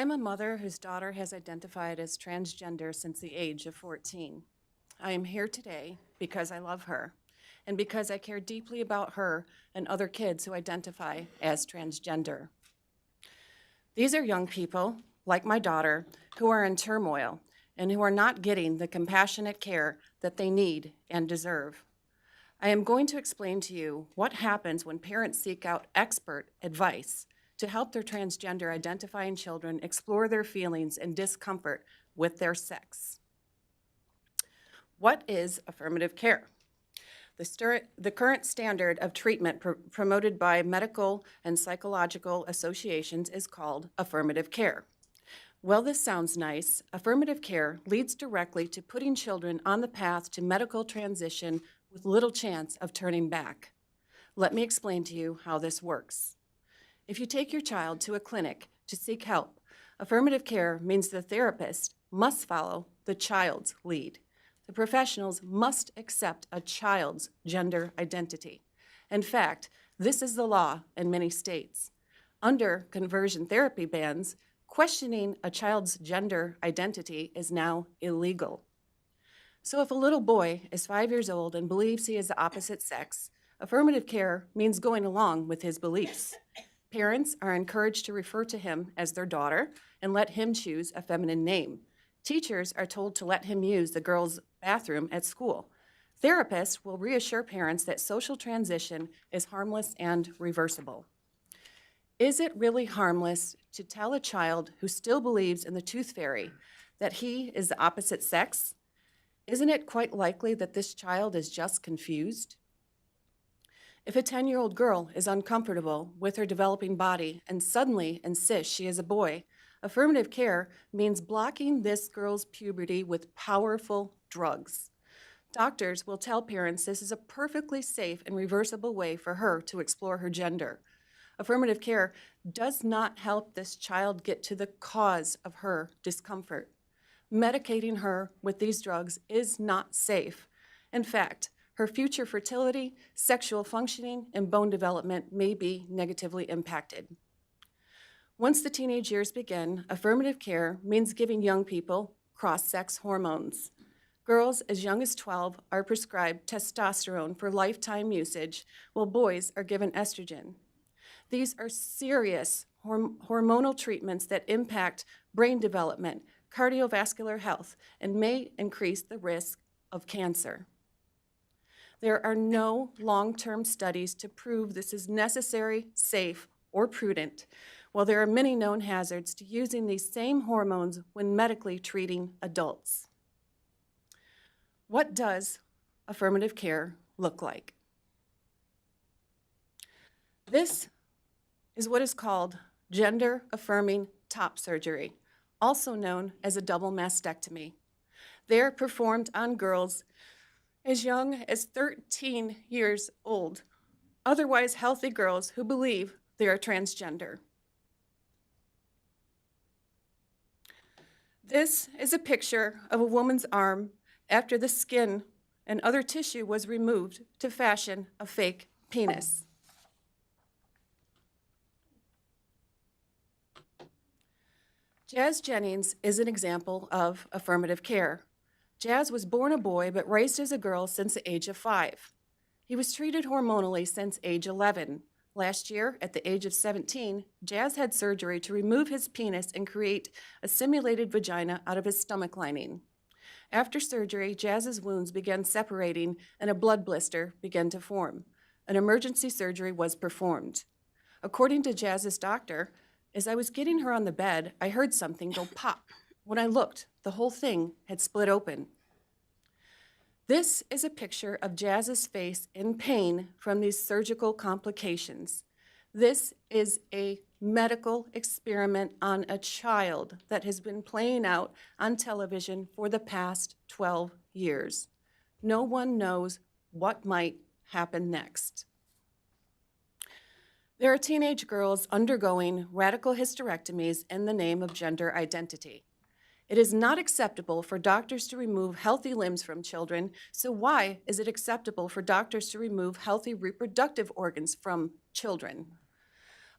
I am a mother whose daughter has identified as transgender since the age of 14. I am here today because I love her and because I care deeply about her and other kids who identify as transgender. These are young people, like my daughter, who are in turmoil and who are not getting the compassionate care that they need and deserve. I am going to explain to you what happens when parents seek out expert advice to help their transgender identifying children explore their feelings and discomfort with their sex. What is affirmative care? The current standard of treatment promoted by medical and psychological associations is called affirmative care. Well, this sounds nice. Affirmative care leads directly to putting children on the path to medical transition with little chance of turning back. Let me explain to you how this works. If you take your child to a clinic to seek help, affirmative care means the therapist must follow the child's lead. The professionals must accept a child's gender identity. In fact, this is the law in many states. Under conversion therapy bans, questioning a child's gender identity is now illegal. So if a little boy is 5 years old and believes he is the opposite sex, affirmative care means going along with his beliefs. Parents are encouraged to refer to him as their daughter and let him choose a feminine name. Teachers are told to let him use the girls' bathroom at school. Therapists will reassure parents that social transition is harmless and reversible. Is it really harmless to tell a child who still believes in the tooth fairy that he is the opposite sex? Isn't it quite likely that this child is just confused? If a 10-year-old girl is uncomfortable with her developing body and suddenly insists she is a boy, affirmative care means blocking this girl's puberty with powerful drugs. Doctors will tell parents this is a perfectly safe and reversible way for her to explore her gender. Affirmative care does not help this child get to the cause of her discomfort. Medicating her with these drugs is not safe. In fact, her future fertility, sexual functioning, and bone development may be negatively impacted. Once the teenage years begin, affirmative care means giving young people cross-sex hormones. Girls as young as 12 are prescribed testosterone for lifetime usage, while boys are given estrogen. These are serious hormonal treatments that impact brain development, cardiovascular health, and may increase the risk of cancer. There are no long-term studies to prove this is necessary, safe, or prudent, while there are many known hazards to using these same hormones when medically treating adults. What does affirmative care look like? This is what is called gender-affirming top surgery, also known as a double mastectomy. They are performed on girls as young as 13 years old, otherwise healthy girls who believe they are transgender. This is a picture of a woman's arm after the skin and other tissue was removed to fashion a fake penis. Jazz Jennings is an example of affirmative care. Jazz was born a boy but raised as a girl since the age of 5. He was treated hormonally since age 11. Last year, at the age of 17, Jazz had surgery to remove his penis and create a simulated vagina out of his stomach lining. After surgery, Jazz's wounds began separating and a blood blister began to form. An emergency surgery was performed. According to Jazz's doctor, as I was getting her on the bed, I heard something go pop. When I looked, the whole thing had split open. This is a picture of Jazz's face in pain from these surgical complications. This is a medical experiment on a child that has been playing out on television for the past 12 years. No one knows what might happen next. There are teenage girls undergoing radical hysterectomies in the name of gender identity. It is not acceptable for doctors to remove healthy limbs from children, so why is it acceptable for doctors to remove healthy reproductive organs from children?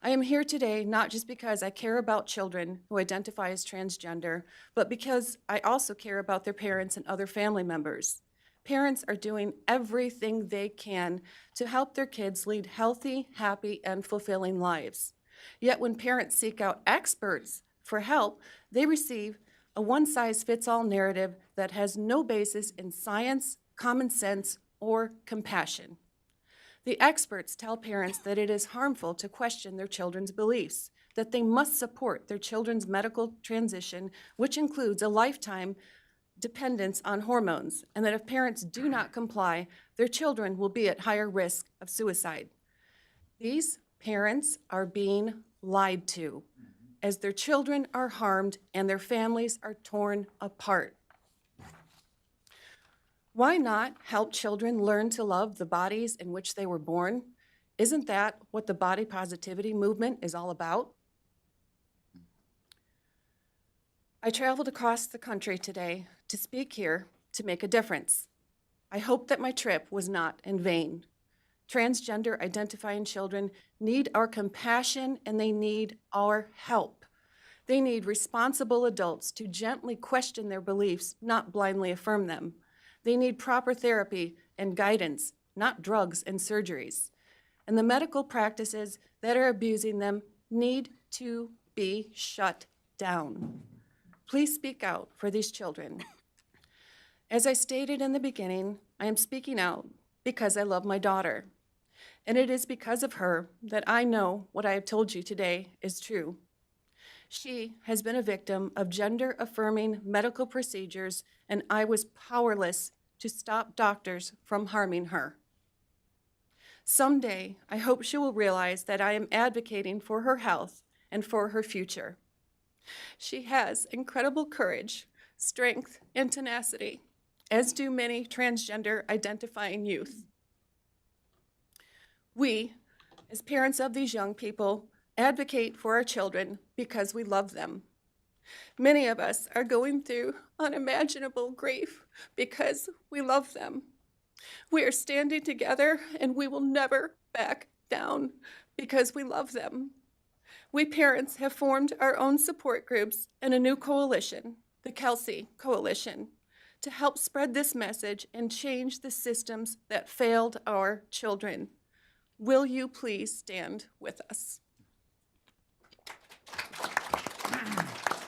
I am here today not just because I care about children who identify as transgender, but because I also care about their parents and other family members. Parents are doing everything they can to help their kids lead healthy, happy, and fulfilling lives. Yet when parents seek out experts for help, they receive a one-size-fits-all narrative that has no basis in science, common sense, or compassion. The experts tell parents that it is harmful to question their children's beliefs, that they must support their children's medical transition, which includes a lifetime dependence on hormones, and that if parents do not comply, their children will be at higher risk of suicide. These parents are being lied to, as their children are harmed and their families are torn apart. Why not help children learn to love the bodies in which they were born? Isn't that what the body positivity movement is all about? I traveled across the country today to speak here to make a difference. I hope that my trip was not in vain. Transgender identifying children need our compassion and they need our help. They need responsible adults to gently question their beliefs, not blindly affirm them. They need proper therapy and guidance, not drugs and surgeries. And the medical practices that are abusing them need to be shut down. Please speak out for these children. As I stated in the beginning, I am speaking out because I love my daughter. And it is because of her that I know what I have told you today is true. She has been a victim of gender-affirming medical procedures, and I was powerless to stop doctors from harming her. Someday, I hope she will realize that I am advocating for her health and for her future. She has incredible courage, strength, and tenacity, as do many transgender identifying youth. We, as parents of these young people, advocate for our children because we love them. Many of us are going through unimaginable grief because we love them. We are standing together and we will never back down because we love them. We parents have formed our own support groups and a new coalition, the Kelsey Coalition, to help spread this message and change the systems that failed our children. Will you please stand with us?